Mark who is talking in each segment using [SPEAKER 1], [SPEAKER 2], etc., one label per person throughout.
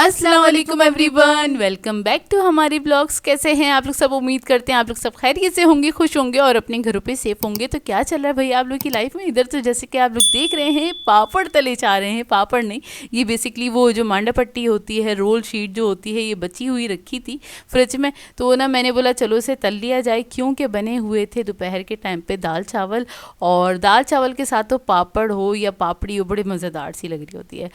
[SPEAKER 1] अस्सलाम वालेकुम everyone, welcome back to हमारे ब्लॉग्स। कैसे हैं आप लोग सब? उम्मीद करते हैं आप लोग सब खैरियत से होंगे, खुश होंगे और अपने घरों पे सेफ होंगे। तो क्या चल रहा है भाई आप लोग की लाइफ में? इधर तो जैसे कि आप लोग देख रहे हैं पापड़ तले जा रहे हैं। पापड़ नहीं, ये बेसिकली वो जो मांडा पट्टी होती है, रोल शीट जो होती है, ये बची हुई रखी थी फ्रिज में, तो ना मैंने बोला चलो इसे तल लिया जाए, क्योंकि बने हुए थे दोपहर के टाइम पे दाल चावल, और दाल चावल के साथ तो पापड़ हो या पापड़ी हो, बड़ी मज़ेदार सी लग रही होती है।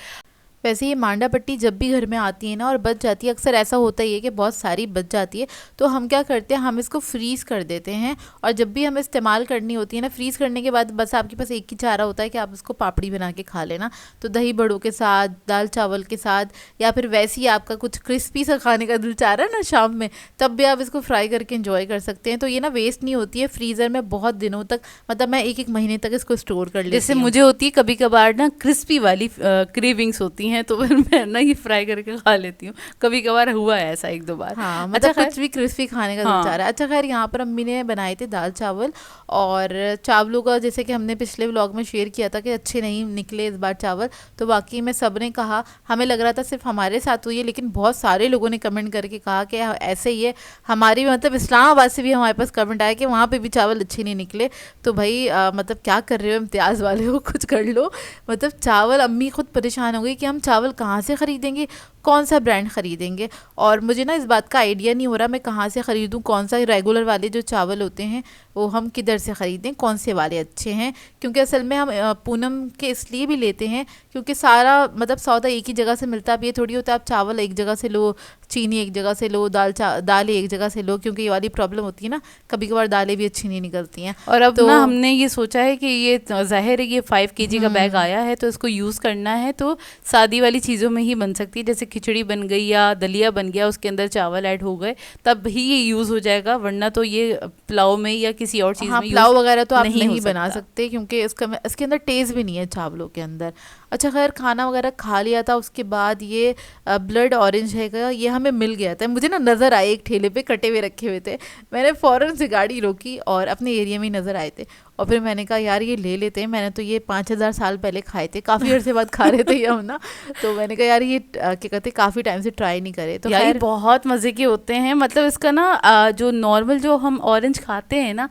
[SPEAKER 2] वैसे ये मांडा पट्टी जब भी घर में आती है ना और बच जाती है, अक्सर ऐसा होता ही है कि बहुत सारी बच जाती है, तो हम क्या करते हैं, हम इसको फ्रीज़ कर देते हैं। और जब भी हमें इस्तेमाल करनी होती है ना, फ्रीज़ करने के बाद बस आपके पास एक ही चारा होता है कि आप इसको पापड़ी बना के खा लेना। तो दही बड़ों के साथ, दाल चावल के साथ, या फिर वैसे ही आपका कुछ क्रिस्पी सा खाने का दिल चाह रहा है ना शाम में, तब भी आप इसको फ्राई करके इंजॉय कर सकते हैं। तो ये ना वेस्ट नहीं होती है, फ्रीज़र में बहुत दिनों तक, मतलब मैं एक महीने तक इसको स्टोर कर लेती हूँ।
[SPEAKER 1] जैसे मुझे होती है कभी कभार ना क्रिस्पी वाली क्रेविंग्स होती हैं, तो फिर मैं ना ये फ्राई करके खा लेती हूँ। कभी कभार हुआ है ऐसा एक दो बार।
[SPEAKER 2] हाँ, मतलब
[SPEAKER 1] अच्छा,
[SPEAKER 2] कुछ भी क्रिस्पी खाने का दिल
[SPEAKER 1] हाँ
[SPEAKER 2] चाह रहा है। अच्छा खैर, यहाँ पर अम्मी ने बनाए थे दाल चावल, और चावलों का जैसे कि हमने पिछले व्लॉग में शेयर किया था कि अच्छे नहीं निकले इस बार चावल, तो बाकी में सब ने कहा, हमें लग रहा था सिर्फ हमारे साथ हुई है, लेकिन बहुत सारे लोगों ने कमेंट करके कहा कि ऐसे ही है। हमारी मतलब इस्लामाबाद से भी हमारे पास कमेंट आया कि वहाँ पे भी चावल अच्छे नहीं निकले। तो भाई मतलब क्या कर रहे हो, इम्तियाज़ वाले हो, कुछ कर लो। मतलब चावल, अम्मी खुद परेशान हो गई कि हम चावल कहाँ से ख़रीदेंगे, कौन सा ब्रांड ख़रीदेंगे। और मुझे ना इस बात का आइडिया नहीं हो रहा मैं कहाँ से ख़रीदूँ, कौन सा रेगुलर वाले जो चावल होते हैं वो हम किधर से ख़रीदें, कौन से वाले अच्छे हैं। क्योंकि असल में हम पूनम के इसलिए भी लेते हैं क्योंकि सारा मतलब सौदा एक ही जगह से मिलता है। अब ये थोड़ी होता है आप चावल एक जगह से लो, चीनी एक जगह से लो, दालें एक जगह से लो, क्योंकि ये वाली प्रॉब्लम होती है ना, कभी कभार दालें भी अच्छी नहीं निकलती हैं।
[SPEAKER 1] और अब तो ना हमने ये सोचा है कि ये ज़ाहिर है ये 5 kg का बैग आया है, तो इसको यूज़ करना है तो सादी वाली चीज़ों में ही बन सकती है। जैसे खिचड़ी बन गई या दलिया बन गया, उसके अंदर चावल ऐड हो गए, तब ही ये यूज़ हो जाएगा, वरना तो ये पुलाव में या किसी और चीज़ में
[SPEAKER 2] पुलाव वगैरह तो आप नहीं
[SPEAKER 1] हो
[SPEAKER 2] बना सकते, क्योंकि इसके अंदर टेस्ट भी नहीं है चावलों के अंदर। अच्छा खैर, खाना वगैरह खा लिया था, उसके बाद ये ब्लड ऑरेंज है, ये हमें मिल गया था। मुझे ना नज़र आए एक ठेले पे कटे हुए रखे हुए थे, मैंने फ़ौरन से गाड़ी रोकी और अपने एरिया में ही नज़र आए थे, और फिर मैंने कहा यार ये ले लेते हैं। मैंने तो ये 5000 साल पहले खाए थे, काफ़ी अर्से बाद खा रहे थे ये हम ना, तो मैंने कहा यार ये क्या कहते, काफ़ी टाइम से ट्राई नहीं करे। तो
[SPEAKER 1] यार बहुत मज़े के होते हैं। मतलब इसका ना जो नॉर्मल जो हम ऑरेंज खाते हैं ना,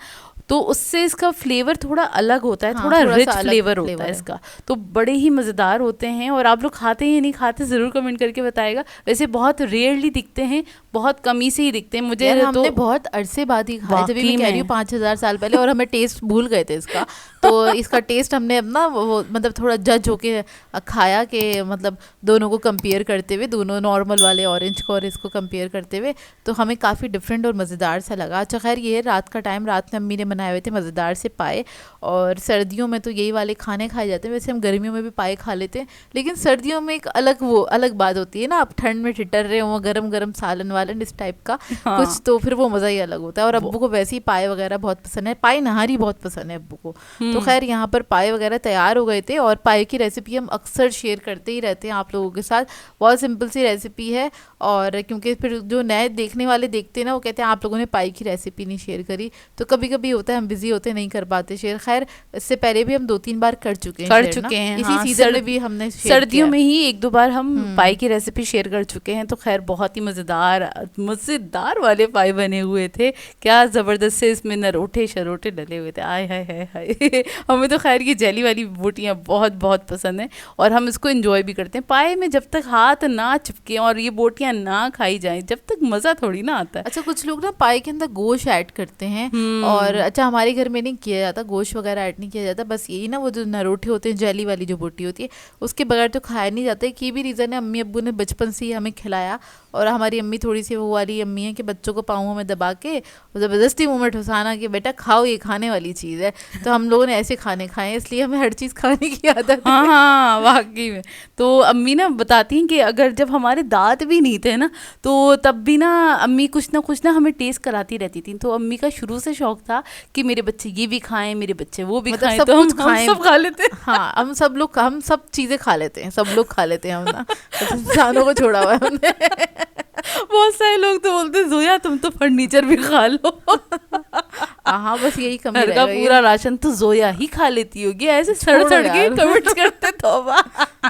[SPEAKER 1] तो उससे इसका फ्लेवर थोड़ा अलग होता है,
[SPEAKER 2] हाँ,
[SPEAKER 1] थोड़ा रिच फ्लेवर होता
[SPEAKER 2] फ्लेवर
[SPEAKER 1] है इसका, तो बड़े ही मज़ेदार होते हैं। और आप लोग खाते हैं या नहीं खाते ज़रूर कमेंट करके बताएगा। वैसे बहुत रेयरली दिखते हैं, बहुत कमी से ही दिखते हैं मुझे।
[SPEAKER 2] यार
[SPEAKER 1] तो
[SPEAKER 2] हमने बहुत अरसे बाद ही खाए, जब मैं कह रही हूँ 5000 साल पहले, और हमें टेस्ट भूल गए थे इसका। तो इसका टेस्ट हमने अब ना वो मतलब थोड़ा जज होके खाया कि मतलब दोनों को कंपेयर करते हुए, दोनों नॉर्मल वाले ऑरेंज को और इसको कंपेयर करते हुए, तो हमें काफ़ी डिफरेंट और मज़ेदार सा लगा। अच्छा खैर, ये रात का टाइम, रात में अम्मी ने बनाए हुए थे मज़ेदार से पाए, और सर्दियों में तो यही वाले खाने खाए जाते हैं। वैसे हम गर्मियों में भी पाए खा लेते हैं, लेकिन सर्दियों में एक अलग बात होती है ना, आप ठंड में ठिठर रहे हो, गरम गरम सालन वालन इस टाइप का कुछ, तो फिर वो मज़ा ही अलग होता है। और अब्बू को वैसे ही पाए वगैरह बहुत पसंद है, पाए नहारी बहुत पसंद है अब्बू को। तो खैर यहाँ पर पाए वगैरह तैयार हो गए थे, और पाए की रेसिपी हम अक्सर शेयर करते ही रहते हैं आप लोगों के साथ। बहुत सिंपल सी रेसिपी है, और क्योंकि फिर जो नए देखने वाले देखते हैं ना, वो कहते हैं आप लोगों ने पाए की रेसिपी नहीं शेयर करी, तो कभी कभी होता है हम बिजी होते नहीं कर पाते शेयर। खैर इससे पहले भी हम 2-3 बार कर चुके हैं इसी सीजन में भी हमने
[SPEAKER 1] सर्दियों में ही 1-2 बार हम पाई की रेसिपी शेयर कर चुके हैं। तो खैर बहुत ही मज़ेदार वाले पाई बने हुए थे, क्या ज़बरदस्त से इसमें नरोटे शरोटे डले हुए थे, आय हाय हाय हाय। हमें तो खैर ये जेली वाली बोटियाँ बहुत बहुत पसंद हैं, और हम इसको एंजॉय भी करते हैं। पाए में जब तक हाथ ना चिपके और ये बोटियाँ ना खाई जाएं, जब तक मज़ा थोड़ी ना आता है।
[SPEAKER 2] अच्छा, कुछ लोग ना पाए के अंदर गोश्त ऐड करते हैं, और अच्छा हमारे घर में नहीं किया जाता, गोश्त वगैरह ऐड नहीं किया जाता। बस यही ना, वो जो नरोटे होते हैं, जेली वाली जो बोटी होती है, उसके बगैर तो खाया नहीं जाता। की भी रीज़न है, अम्मी अब्बू ने बचपन से ही हमें खिलाया, और हमारी अम्मी थोड़ी सी वो वाली अम्मी है कि बच्चों को पाँवों में दबा के ज़बरदस्ती मुँह में ठुसाना कि बेटा खाओ, ये खाने वाली चीज़ है। तो हम लोगों ने ऐसे खाने खाए, इसलिए हमें हर चीज़ खाने की आदत है।
[SPEAKER 1] हाँ वाकई में। तो अम्मी ना बताती हैं कि अगर जब हमारे दांत भी नहीं थे ना, तो तब भी ना अम्मी कुछ ना हमें टेस्ट कराती रहती थी। तो अम्मी का शुरू से शौक था कि मेरे बच्चे ये भी खाएं, मेरे बच्चे वो भी खाएं, तो हम सब खा लेते हैं।
[SPEAKER 2] हाँ, हम सब चीज़ें खा लेते हैं, सब लोग खा लेते हैं हम ना, इंसानों को छोड़ा हुआ है हमने।
[SPEAKER 1] बहुत सारे लोग तो बोलते हैं जोया तुम तो फर्नीचर भी खा लो।
[SPEAKER 2] हाँ बस यही कमी
[SPEAKER 1] घर
[SPEAKER 2] रह
[SPEAKER 1] का
[SPEAKER 2] गई है।
[SPEAKER 1] पूरा राशन तो जोया ही खा लेती होगी, ऐसे सड़
[SPEAKER 2] छोड़ो
[SPEAKER 1] सड़ के
[SPEAKER 2] यार।
[SPEAKER 1] कमेंट्स करते तोबा।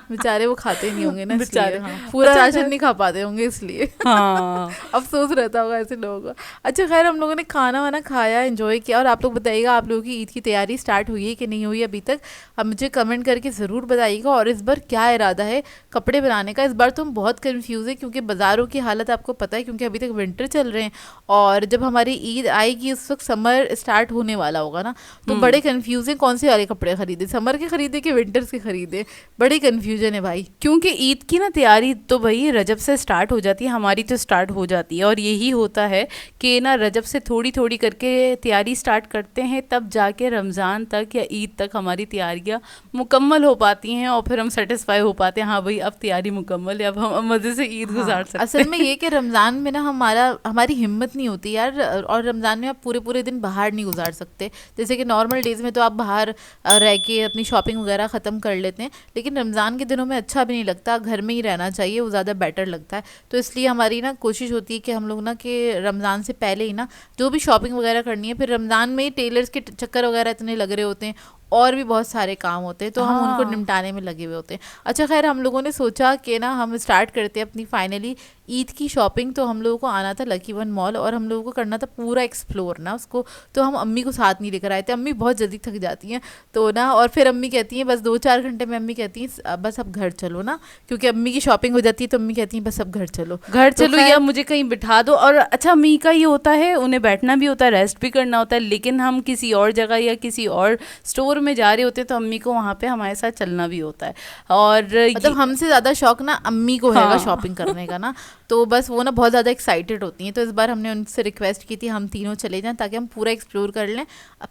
[SPEAKER 2] बेचारे वो खाते नहीं होंगे ना इसलिए,
[SPEAKER 1] बेचारे।
[SPEAKER 2] हाँ, पूरा
[SPEAKER 1] अच्छा,
[SPEAKER 2] राशन नहीं खा पाते होंगे इसलिए।
[SPEAKER 1] हाँ
[SPEAKER 2] अफसोस रहता होगा ऐसे लोगों को। अच्छा खैर, हम लोगों ने खाना वाना खाया, एंजॉय किया, और आप लोग बताइएगा आप लोगों की ईद की तैयारी स्टार्ट हुई है कि नहीं हुई अभी तक। अब मुझे कमेंट करके ज़रूर बताइएगा। और इस बार क्या इरादा है कपड़े बनाने का? इस बार तो हम बहुत कंफ्यूज है, क्योंकि बाज़ारों की हालत आपको पता है, क्योंकि अभी तक विंटर चल रहे हैं, और जब हमारी ईद आएगी उस वक्त समर स्टार्ट होने वाला होगा ना, तो बड़े कंफ्यूज है कौन से वाले कपड़े खरीदे, समर के खरीदे कि विंटर्स के खरीदे। बड़ी कन्फ्यूजन है भाई।
[SPEAKER 1] क्योंकि ईद की ना तैयारी तो भाई रजब से स्टार्ट हो जाती है, हमारी तो स्टार्ट हो जाती है, और यही होता है कि ना रजब से थोड़ी थोड़ी करके तैयारी स्टार्ट करते हैं, तब जाके रमज़ान तक या ईद तक हमारी तैयारियां मुकम्मल हो पाती हैं, और फिर हम सेटिस्फाई हो पाते हैं, हाँ भाई अब तैयारी मुकम्मल है, अब हम मज़े से ईद गुजार सकते हैं।
[SPEAKER 2] असल में ये कि रमज़ान में ना हमारी हिम्मत नहीं होती यार, और रमज़ान में आप पूरे पूरे दिन बाहर नहीं गुजार सकते। जैसे कि नॉर्मल डेज़ में तो आप बाहर रह के अपनी शॉपिंग वगैरह ख़त्म कर लेते हैं, लेकिन रमज़ान के दिनों में अच्छा भी नहीं लगता, घर में ही रहना चाहिए, वो ज़्यादा बेटर लगता है। तो इसलिए हमारी ना कोशिश होती है कि हम लोग ना कि रमज़ान से पहले ही ना जो भी शॉपिंग वगैरह करनी है, फिर रमज़ान में ही टेलर्स के चक्कर वगैरह इतने लग रहे होते हैं, और भी बहुत सारे काम होते हैं, तो हम उनको
[SPEAKER 1] हाँ।
[SPEAKER 2] निपटाने में लगे हुए होते हैं। अच्छा खैर, हम लोगों ने सोचा कि ना हम स्टार्ट करते हैं अपनी फाइनली ईद की शॉपिंग। तो हम लोगों को आना था लकी वन मॉल, और हम लोगों को करना था पूरा एक्सप्लोर ना उसको। तो हम अम्मी को साथ नहीं लेकर आए थे, अम्मी बहुत जल्दी थक जाती हैं तो ना, और फिर अम्मी कहती हैं बस 2-4 घंटे में, अम्मी कहती हैं बस अब घर चलो ना, क्योंकि अम्मी की शॉपिंग हो जाती है, तो अम्मी कहती हैं बस अब घर चलो।
[SPEAKER 1] घर
[SPEAKER 2] तो
[SPEAKER 1] चलो
[SPEAKER 2] खैर-
[SPEAKER 1] या मुझे कहीं बिठा दो। और अच्छा मी का ये होता है, उन्हें बैठना भी होता है, रेस्ट भी करना होता है, लेकिन हम किसी और जगह या किसी और स्टोर में जा रहे होते हैं, तो अम्मी को वहाँ पे हमारे साथ चलना भी होता है। और
[SPEAKER 2] मतलब हमसे ज़्यादा शौक ना अम्मी को हैगा
[SPEAKER 1] हाँ।
[SPEAKER 2] शॉपिंग करने का ना, तो बस वो ना बहुत ज़्यादा एक्साइटेड होती हैं। तो इस बार हमने उनसे रिक्वेस्ट की थी हम तीनों चले जाएं, ताकि हम पूरा एक्सप्लोर कर लें,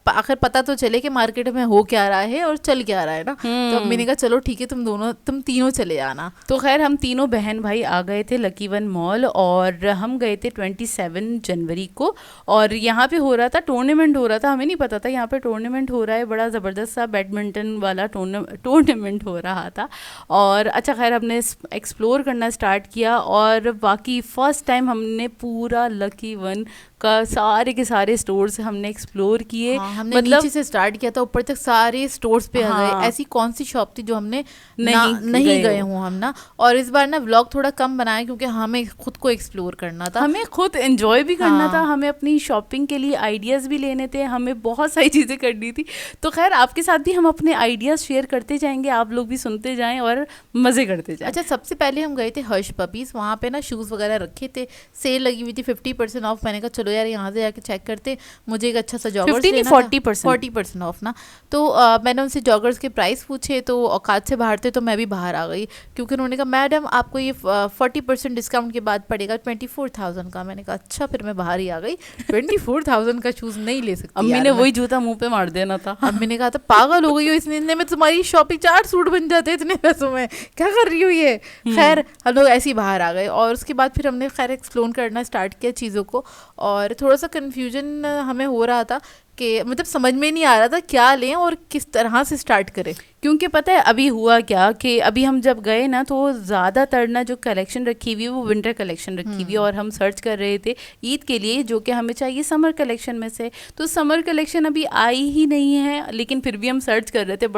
[SPEAKER 2] आखिर पता तो चले कि मार्केट में हो क्या रहा है और चल क्या रहा है ना। तो अम्मी ने कहा चलो ठीक है, तुम तीनों चले आना।
[SPEAKER 1] तो खैर हम तीनों बहन भाई आ गए थे लकी वन मॉल, और हम गए थे 27 जनवरी को, और यहाँ पे हो रहा था टूर्नामेंट हो रहा था, हमें नहीं पता था यहाँ पे टूर्नामेंट हो रहा है, बड़ा ज़बरदस्त सा बैडमिंटन वाला टूर्नामेंट हो रहा था। और अच्छा खैर हमने एक्सप्लोर करना स्टार्ट किया, और बाकी फर्स्ट टाइम हमने पूरा लकी वन का सारे के सारे स्टोर्स हमने एक्सप्लोर किए।
[SPEAKER 2] हाँ, हमने
[SPEAKER 1] मतलब
[SPEAKER 2] नीचे से स्टार्ट किया था, ऊपर तक सारे स्टोर्स पे आ गए।
[SPEAKER 1] हाँ।
[SPEAKER 2] ऐसी कौन सी शॉप थी जो हमने
[SPEAKER 1] नहीं
[SPEAKER 2] नहीं
[SPEAKER 1] गए
[SPEAKER 2] गए
[SPEAKER 1] हो।
[SPEAKER 2] हूँ हम ना। और इस बार ना व्लॉग थोड़ा कम बनाया, क्योंकि हमें खुद को एक्सप्लोर करना था,
[SPEAKER 1] हमें खुद एंजॉय भी करना
[SPEAKER 2] हाँ।
[SPEAKER 1] था, हमें अपनी शॉपिंग के लिए आइडियाज़ भी लेने थे, हमें बहुत सारी चीज़ें करनी थी। तो खैर आपके साथ भी हम अपने आइडियाज़ शेयर करते जाएंगे, आप लोग भी सुनते जाएं और मज़े करते जाएं।
[SPEAKER 2] अच्छा, सबसे पहले हम गए थे हर्ष पपीज, वहाँ पे ना शूज़ वगैरह रखे थे, सेल लगी हुई थी 50% ऑफ। मैंने कहा चलो यार यहाँ से जाके चेक करते, मुझे एक अच्छा सा जॉगर्स
[SPEAKER 1] 50 नहीं,
[SPEAKER 2] लेना था।
[SPEAKER 1] 40%।
[SPEAKER 2] 40% ऑफ ना। तो मैंने उनसे जॉगर्स के प्राइस पूछे, तो औकात से बाहर थे, तो मैं भी बाहर आ गई, क्योंकि उन्होंने कहा मैडम आपको ये 40% डिस्काउंट के बाद पड़ेगा 24,000 का। मैंने कहा अच्छा, फिर मैं बाहर ही आ गई, 24,000 का शूज़ नहीं ले सकती
[SPEAKER 1] अम्मी
[SPEAKER 2] यार
[SPEAKER 1] ने
[SPEAKER 2] मैं।
[SPEAKER 1] वही जूता मुंह पे मार देना था।
[SPEAKER 2] अम्मी ने कहा था पागल हो गई हो, इतने में तुम्हारी शॉपिंग 4 सूट बन जाते इतने पैसों में, क्या कर रही हो ये। खैर हम लोग ऐसे ही बाहर आ गए, और उसके बाद फिर हमने खैर एक्सप्लोर करना स्टार्ट किया चीज़ों को। और थोड़ा सा कन्फ्यूजन हमें हो रहा था कि मतलब समझ में नहीं आ रहा था क्या लें और किस तरह से स्टार्ट करें।
[SPEAKER 1] क्योंकि पता है अभी हुआ क्या कि अभी हम जब गए ना, तो ज़्यादातर ना जो कलेक्शन रखी हुई है वो विंटर कलेक्शन रखी हुई है, और हम सर्च कर रहे थे ईद के लिए जो कि हमें चाहिए समर कलेक्शन में से। तो समर कलेक्शन अभी आई ही नहीं है, लेकिन फिर भी हम सर्च कर रहे थे,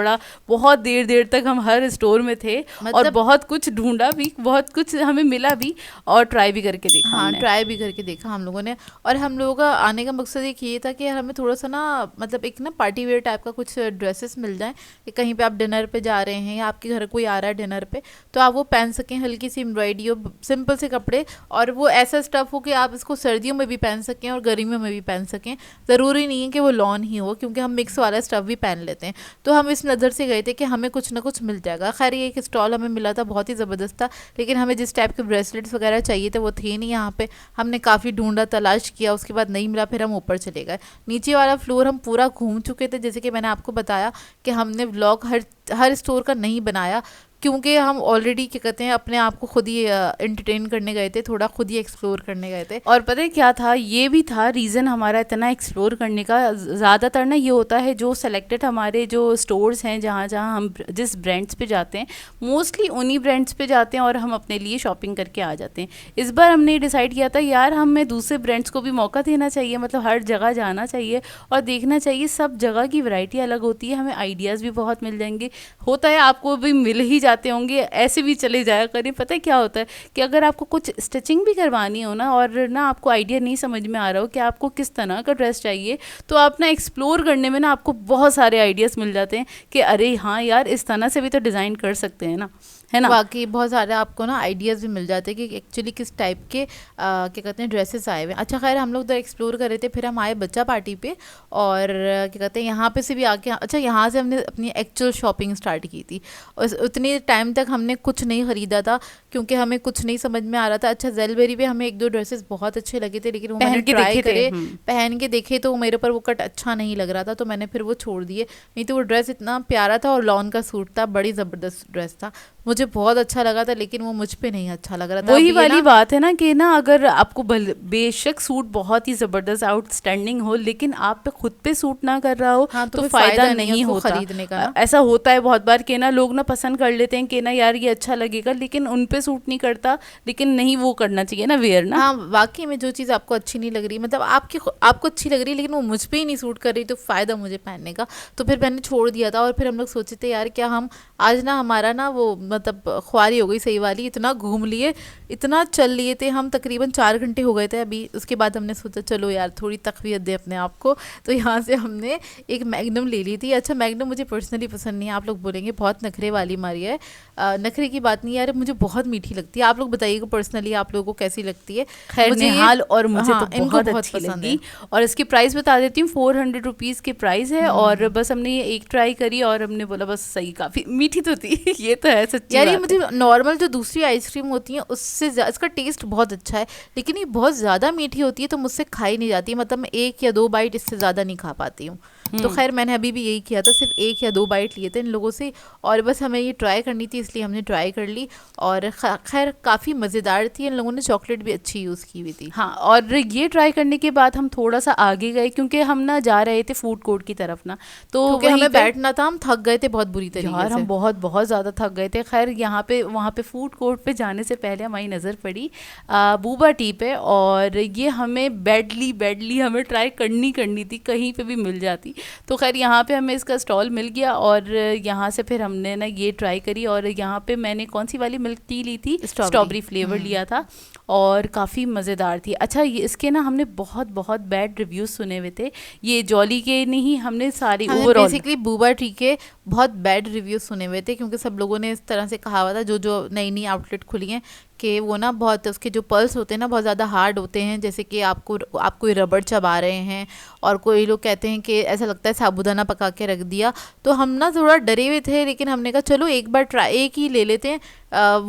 [SPEAKER 1] बहुत देर तक हम हर स्टोर में थे, और बहुत कुछ ढूंढा भी, बहुत कुछ हमें मिला भी, और ट्राई भी करके देखा।
[SPEAKER 2] हाँ,
[SPEAKER 1] हमने
[SPEAKER 2] ट्राई भी करके देखा हम लोगों ने। और हम लोगों का आने का मकसद एक ये था कि यार हमें थोड़ा सा ना मतलब एक ना पार्टी वेयर टाइप का कुछ ड्रेसेस मिल जाएं, कि कहीं पे आप डिनर पे जा रहे हैं या आपके घर कोई आ रहा है डिनर पे, तो आप वो पहन सकें, हल्की सी एम्ब्रॉयडरी हो, सिंपल से कपड़े, और वो ऐसा स्टफ हो कि आप इसको सर्दियों में भी पहन सकें और गर्मियों में भी पहन सकें। ज़रूरी नहीं है कि वो लॉन ही हो, क्योंकि हम मिक्स वाला स्टफ भी पहन लेते हैं। तो हम इस नज़र से गए थे कि हमें कुछ ना कुछ मिल जाएगा। खैर ये एक स्टॉल हमें मिला था, बहुत ही ज़बरदस्त था, लेकिन हमें जिस टाइप के ब्रेसलेट्स वगैरह चाहिए थे वो थे नहीं यहाँ पे। हमने काफ़ी ढूंढा, तलाश किया, उसके बाद नहीं मिला, फिर हम ऊपर चले गए। नीचे वाला फ्लोर हम पूरा घूम चुके थे, जैसे कि मैंने आपको बताया कि हमने व्लॉग हर स्टोर का नहीं बनाया, क्योंकि हम ऑलरेडी क्या कहते हैं अपने आप को खुद ही एंटरटेन करने गए थे, थोड़ा खुद ही एक्सप्लोर करने गए थे।
[SPEAKER 1] और पता है क्या था, ये भी था रीज़न हमारा इतना एक्सप्लोर करने का। ज़्यादातर ना ये होता है जो सेलेक्टेड हमारे जो स्टोर्स हैं, जहाँ जहाँ हम जिस ब्रांड्स पे जाते हैं, मोस्टली उन्हीं ब्रांड्स पे जाते हैं और हम अपने लिए शॉपिंग करके आ जाते हैं। इस बार हमने डिसाइड किया था यार हमें दूसरे ब्रांड्स को भी मौका देना चाहिए, मतलब हर जगह जाना चाहिए और देखना चाहिए। सब जगह की वैरायटी अलग होती है, हमें आइडियाज़ भी बहुत मिल जाएंगे। होता है आपको भी मिल ही जाते होंगे, ऐसे भी चले जाया करें। पता है क्या होता है कि अगर आपको कुछ स्टिचिंग भी करवानी हो ना, और ना आपको आइडिया नहीं समझ में आ रहा हो कि आपको किस तरह का ड्रेस चाहिए, तो आप ना एक्सप्लोर करने में ना आपको बहुत सारे आइडियाज़ मिल जाते हैं कि अरे हाँ यार, इस तरह से भी तो डिज़ाइन कर सकते हैं ना, है ना।
[SPEAKER 2] वाकई बहुत सारे आपको ना आइडियाज़ भी मिल जाते हैं कि एक्चुअली किस टाइप के क्या कहते हैं ड्रेसेस आए हुए हैं। अच्छा खैर हम लोग तो एक्सप्लोर कर रहे थे, फिर हम आए बच्चा पार्टी पे, और क्या कहते हैं यहाँ पे से भी आके, अच्छा यहाँ से हमने अपनी एक्चुअल शॉपिंग स्टार्ट की थी। और उतनी टाइम तक हमने कुछ नहीं ख़रीदा था क्योंकि हमें कुछ नहीं समझ में आ रहा था। अच्छा ज़ेलबेरी पे हमें 1-2 ड्रेसेस बहुत अच्छे लगे थे, लेकिन वो मैंने ट्राई करे, पहन के देखे तो मेरे पर वो कट अच्छा नहीं लग रहा था, तो मैंने फिर वो छोड़ दिए। नहीं तो वो ड्रेस इतना प्यारा था और लॉन का सूट था, बड़ी ज़बरदस्त ड्रेस था, मुझे बहुत अच्छा लगा था, लेकिन वो मुझ पे नहीं अच्छा लग रहा था।
[SPEAKER 1] वही वाली बात है ना कि ना अगर आपको बेशक सूट बहुत ही ज़बरदस्त आउटस्टैंडिंग हो, लेकिन आप पे खुद पे सूट ना कर रहा हो,
[SPEAKER 2] हाँ,
[SPEAKER 1] तो फ़ायदा नहीं होता
[SPEAKER 2] खरीदने का।
[SPEAKER 1] ऐसा होता है बहुत बार कि ना लोग ना पसंद कर लेते हैं कि ना यार ये अच्छा लगेगा, लेकिन उन पे सूट नहीं करता। लेकिन नहीं, वो करना चाहिए ना वेयर ना।
[SPEAKER 2] हाँ वाकई में जो चीज़ आपको अच्छी नहीं लग रही, मतलब आपको अच्छी लग रही है लेकिन वो मुझ पे ही नहीं सूट कर रही, तो फ़ायदा मुझे पहनने का। तो फिर मैंने छोड़ दिया था। और फिर हम लोग सोचे थे यार क्या हम आज ना, हमारा ना वो मतलब ख्वारी हो गई सही वाली, इतना घूम लिए, इतना चल लिए थे हम, तकरीबन 4 घंटे हो गए थे अभी। उसके बाद हमने सोचा चलो यार थोड़ी तकवीत दे अपने आप को, तो यहाँ से हमने एक मैग्नम ले ली थी। अच्छा मैग्नम मुझे पर्सनली पसंद नहीं है, आप लोग बोलेंगे बहुत नखरे वाली मारी है, नखरे की बात नहीं यार, मुझे बहुत मीठी लगती है। आप लोग बताइएगा पर्सनली आप लोगों को कैसी लगती है।
[SPEAKER 1] खैर निहाल और मुझे
[SPEAKER 2] हाँ,
[SPEAKER 1] तो बहुत अच्छी लगी। और इसकी प्राइस बता देती हूँ, 400 रुपीज़ की प्राइस है। और बस हमने ये एक ट्राई करी और हमने बोला बस सही, काफ़ी मीठी तो थी ये तो है सच्ची
[SPEAKER 2] यार। ये
[SPEAKER 1] बात
[SPEAKER 2] मुझे नॉर्मल जो दूसरी आइसक्रीम होती है उससे इसका टेस्ट बहुत अच्छा है, लेकिन ये बहुत ज़्यादा मीठी होती है तो मुझसे खाई नहीं जाती। मतलब मैं 1 या 2 बाइट इससे ज़्यादा नहीं खा पाती हूँ। तो खैर मैंने अभी भी यही किया था, सिर्फ 1 या 2 बाइट लिए थे इन लोगों से, और बस हमें ये ट्राई करनी थी इसलिए हमने ट्राई कर ली। और खैर काफ़ी मज़ेदार थी, इन लोगों ने चॉकलेट भी अच्छी यूज़ की हुई थी।
[SPEAKER 1] हाँ, और ये ट्राई करने के बाद हम थोड़ा सा आगे गए क्योंकि हम ना जा रहे थे फूड कोर्ट की तरफ ना, तो
[SPEAKER 2] क्योंकि हमें बैठना था, हम थक गए थे बहुत बुरी तरीके
[SPEAKER 1] यार,
[SPEAKER 2] से।
[SPEAKER 1] हम बहुत बहुत ज़्यादा थक गए थे। खैर यहाँ पे वहाँ पे फूड कोर्ट पे जाने से पहले हमारी नज़र पड़ी बूबा टी पे, और ये हमें बैडली हमें ट्राई करनी थी, कहीं पे भी मिल जाती। तो खैर यहाँ पे हमें इसका स्टॉल मिल गया और यहाँ से फिर हमने ना ये ट्राई करी। और यहाँ पे मैंने कौन सी वाली मिल्क टी ली थी, स्ट्रॉबेरी फ्लेवर लिया था, और काफ़ी मज़ेदार थी। अच्छा ये इसके ना हमने बहुत बहुत बैड रिव्यूज़ सुने हुए थे, ये जॉली के नहीं, हमने सारी ओवरऑल
[SPEAKER 2] बेसिकली बूबा टी के बहुत बैड रिव्यूज़ सुने हुए थे, क्योंकि सब लोगों ने इस तरह से कहा हुआ था, जो नई आउटलेट खुली हैं, कि वो ना बहुत उसके जो पल्स होते हैं ना बहुत ज़्यादा हार्ड होते हैं, जैसे कि आप कोई रबड़ चबा रहे हैं, और कोई लोग कहते हैं कि ऐसा लगता है साबूदाना पका के रख दिया। तो हम ना थोड़ा डरे हुए थे, लेकिन हमने कहा चलो एक बार एक ही ले लेते हैं,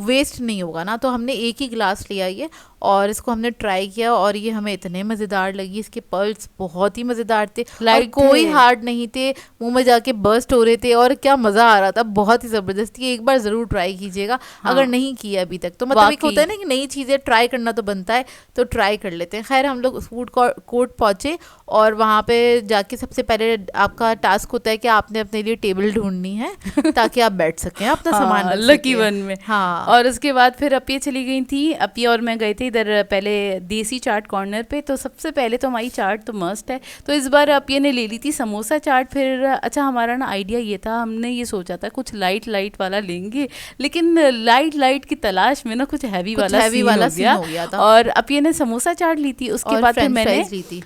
[SPEAKER 2] वेस्ट नहीं होगा ना। तो हमने एक ही गिलास लिया ये, और इसको हमने ट्राई किया, और ये हमें इतने मज़ेदार लगी, इसके पल्स बहुत ही मज़ेदार थे, लाइक कोई हार्ड नहीं थे, मुंह में जाके बर्स्ट हो रहे थे, और क्या मज़ा आ रहा था, बहुत ही ज़बरदस्ती। एक बार ज़रूर ट्राई कीजिएगा अगर नहीं किया अभी तक तो। मतलब होता है ना कि नई चीज़ें ट्राई करना तो बनता है, तो ट्राई कर लेते हैं। खैर हम लोग फूड कोर्ट पहुँचे, और वहाँ पे जाके सबसे पहले आपका टास्क होता है कि आपने अपने लिए टेबल ढूंढनी है ताकि आप बैठ सकें अपना सामान
[SPEAKER 1] लकी वन में।
[SPEAKER 2] हाँ,
[SPEAKER 1] और उसके बाद फिर अपिया चली गई थी, अपिया और मैं गए थे इधर पहले देसी चाट कॉर्नर पे। तो सबसे पहले तो हमारी चाट तो मस्त है, तो इस बार अपिया ने ले ली थी समोसा चाट। फिर अच्छा हमारा ना आइडिया ये था, हमने ये सोचा था कुछ लाइट वाला लेंगे, लेकिन लाइट की तलाश में ना कुछ हैवी वाला सीन हो गया था। और अपिया ने समोसा चाट ली थी, उसके बाद फिर मैंने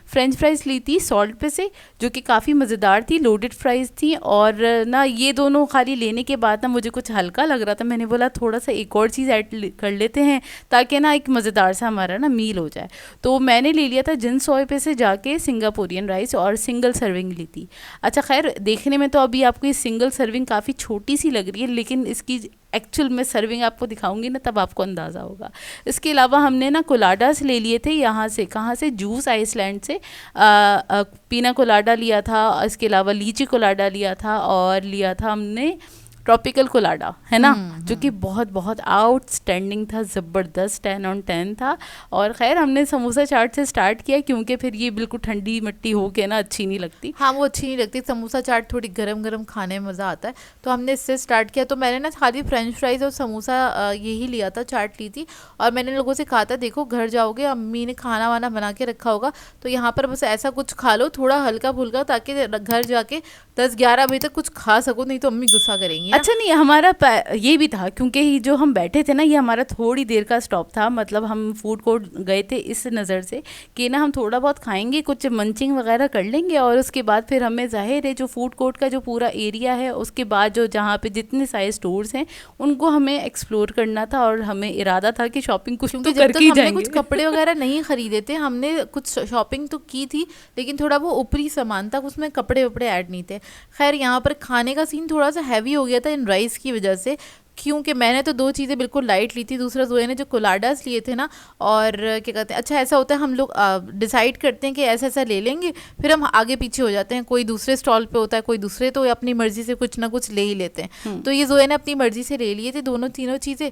[SPEAKER 1] फ्रेंच फ्राइज ली थी सॉल्ट पे से, जो कि काफ़ी मज़ेदार थी, लोडेड फ्राइज थी। और ना ये दोनों खाली लेने के बाद ना मुझे कुछ हल्का लग रहा था, मैंने बोला थोड़ा सा एक और चीज़ ऐड कर लेते हैं ताकि ना एक मज़ेदार सा हमारा ना मील हो जाए। तो मैंने ले लिया था जिन सॉय पे से जाके सिंगापुरियन राइस, और सिंगल सर्विंग ली थी। अच्छा खैर देखने में तो अभी आपको ये सिंगल सर्विंग काफ़ी छोटी सी लग रही है, लेकिन इसकी एक्चुअल में सर्विंग आपको दिखाऊंगी ना तब आपको अंदाज़ा होगा। इसके अलावा हमने ना कोलाडास ले लिए थे यहाँ से, कहाँ से, जूस आइसलैंड से पीना कोलाडा लिया था, इसके अलावा लीची कोलाडा लिया था, और लिया था हमने ट्रॉपिकल कोलाडा, है ना, जो कि बहुत बहुत आउटस्टैंडिंग था, ज़बरदस्त 10/10 था। और खैर हमने समोसा चाट से स्टार्ट किया क्योंकि फिर ये बिल्कुल ठंडी मिट्टी हो के ना अच्छी नहीं लगती।
[SPEAKER 2] हाँ, वो अच्छी नहीं लगती, समोसा चाट थोड़ी गरम गरम खाने में मज़ा आता है, तो हमने इससे स्टार्ट किया। तो मैंने ना खाली फ्रेंच फ्राइज़ और समोसा यही लिया था, चाट ली थी। और मैंने लोगों से कहा था देखो घर जाओगे अम्मी ने खाना वाना बना के रखा होगा, तो यहाँ पर बस ऐसा कुछ खा लो थोड़ा हल्का फुल्का, ताकि घर जाके 10-11 बजे तक कुछ खा सको, नहीं तो अम्मी गुस्सा करेंगी ना।
[SPEAKER 1] अच्छा नहीं, हमारा ये भी था क्योंकि ये जो हम बैठे थे ना, ये हमारा थोड़ी देर का स्टॉप था, मतलब हम फूड कोर्ट गए थे इस नज़र से कि ना हम थोड़ा बहुत खाएंगे, कुछ मंचिंग वगैरह कर लेंगे, और उसके बाद फिर हमें जाहिर है जो फूड कोर्ट का जो पूरा एरिया है, उसके बाद जो जहाँ पे जितने सारे स्टोर्स हैं उनको हमें एक्सप्लोर करना था, और हमें इरादा था कि शॉपिंग कुछ तो करके ही जाएंगे।
[SPEAKER 2] कुछ कपड़े वगैरह नहीं खरीदे थे, हमने कुछ शॉपिंग तो की थी, लेकिन थोड़ा वो ऊपरी सामान था, उसमें कपड़े वपड़े ऐड नहीं थे। खैर यहाँ पर खाने का सीन थोड़ा सा हैवी हो गया था इन राइस की वजह से, क्योंकि मैंने तो 2 चीज़ें बिल्कुल लाइट ली थी, दूसरा जोए ने जो कोलाडास लिए थे ना, और क्या कहते हैं, अच्छा ऐसा होता है हम लोग डिसाइड करते हैं कि ऐसा ऐसा ले लेंगे, फिर हम आगे पीछे हो जाते हैं, कोई दूसरे स्टॉल पे होता है, कोई दूसरे, तो अपनी मर्जी से कुछ ना कुछ ले ही लेते हैं। तो ये जोए ने अपनी मर्जी से ले लिए थे दोनों चीज़ें।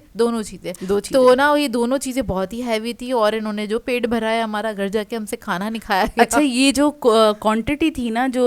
[SPEAKER 2] तो ना ये दोनों चीज़ें बहुत ही हैवी थी, और इन्होंने जो पेट भरा है हमारा, घर जाके हमसे खाना नहीं खाया।
[SPEAKER 1] अच्छा, ये जो क्वांटिटी थी ना, जो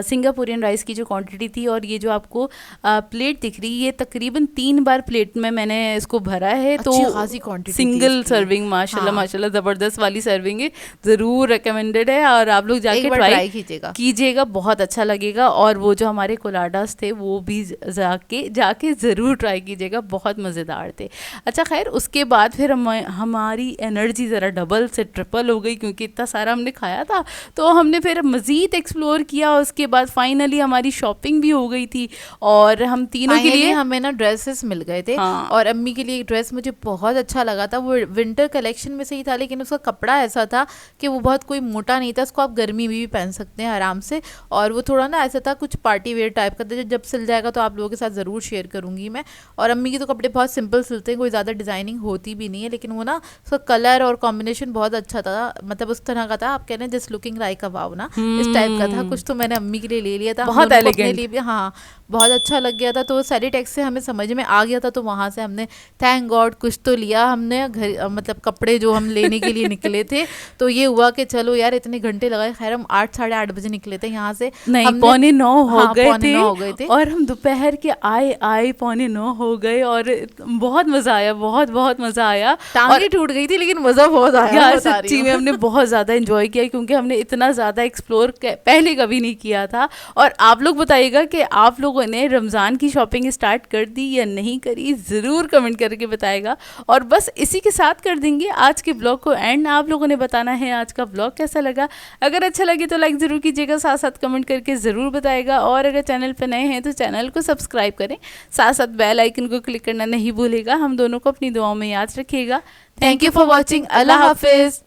[SPEAKER 1] सिंगापुरियन राइस की जो क्वांटिटी थी, और ये जो आपको प्लेट दिख रही है, ये तकरीबन 3 बार प्लेट में मैंने इसको भरा है, तो
[SPEAKER 2] खासी क्वांटिटी,
[SPEAKER 1] सिंगल सर्विंग माशाल्लाह माशाल्लाह ज़बरदस्त वाली सर्विंग है, ज़रूर रिकमेंडेड है, और आप लोग जाके ट्राई कीजिएगा, बहुत अच्छा लगेगा। और वो जो हमारे कोलाडास थे वो भी जाके ज़रूर ट्राई कीजिएगा, बहुत मज़ेदार थे। अच्छा खैर, उसके बाद फिर हमारी एनर्जी ज़रा डबल से ट्रिपल हो गई, क्योंकि इतना सारा हमने खाया था, तो हमने फिर मज़ीद एक्सप्लोर किया। उसके बाद फाइनली हमारी शॉपिंग भी हो गई थी, और हम तीनों के लिए
[SPEAKER 2] हमें ना ड्रेसेस मिल गए थे। हाँ। और अम्मी के लिए एक ड्रेस मुझे बहुत अच्छा लगा था, वो विंटर कलेक्शन में से ही था, लेकिन उसका कपड़ा ऐसा था कि वो बहुत कोई मोटा नहीं था, उसको आप गर्मी में भी पहन सकते हैं आराम से, और वो थोड़ा ना ऐसा था कुछ पार्टी वेयर टाइप का था। जब सिल जाएगा तो आप लोगों के साथ ज़रूर शेयर करूँगी मैं। और अम्मी के तो कपड़े बहुत सिंपल सिलते हैं, कोई ज़्यादा डिज़ाइनिंग होती भी नहीं है, लेकिन वो ना उसका कलर और कॉम्बिनेशन बहुत अच्छा था, मतलब उस तरह का था, आप कह रहे हैं जस्ट लुकिंग लाइक अ वाव ना, इस टाइप का था कुछ। तो मैंने अम्मी के लिए ले लिया था,
[SPEAKER 1] बहुत
[SPEAKER 2] अपने लिए भी, हाँ बहुत अच्छा लग गया था। तो सैरीटेक्स से हमें समझ में आ गया था, तो वहाँ से हमने थैंक गॉड कुछ तो लिया हमने घर, मतलब कपड़े जो हम लेने के लिए निकले थे। तो ये हुआ कि चलो यार इतने घंटे लगाए, खैर हम 8 साढ़े 8 बजे निकले थे यहाँ से,
[SPEAKER 1] नहीं 8:45 हो गए थे, और हम दोपहर के आए 8:45 हो गए, और बहुत मजा आया, बहुत बहुत मजा आया।
[SPEAKER 2] टांगे टूट गई थी, लेकिन मजा बहुत आया
[SPEAKER 1] यार, सच्ची में हमने बहुत ज्यादा एंजॉय किया, क्योंकि हमने इतना ज्यादा एक्सप्लोर पहले कभी नहीं किया था। और आप लोग बताइएगा कि आप लोगों ने रमजान की शॉपिंग स्टार्ट कर दी या नहीं करी, ज़रूर कमेंट करके बताएगा। और बस इसी के साथ कर देंगे आज के ब्लॉग को एंड। आप लोगों ने बताना है आज का ब्लॉग कैसा लगा, अगर अच्छा लगे तो लाइक ज़रूर कीजिएगा, साथ साथ कमेंट करके ज़रूर बताएगा, और अगर चैनल पर नए हैं तो चैनल को सब्सक्राइब करें, साथ साथ बेल आइकन को क्लिक करना नहीं भूलेगा। हम दोनों को अपनी दुआओं में याद रखिएगा। Thank you for watching. Allah हाफिज़।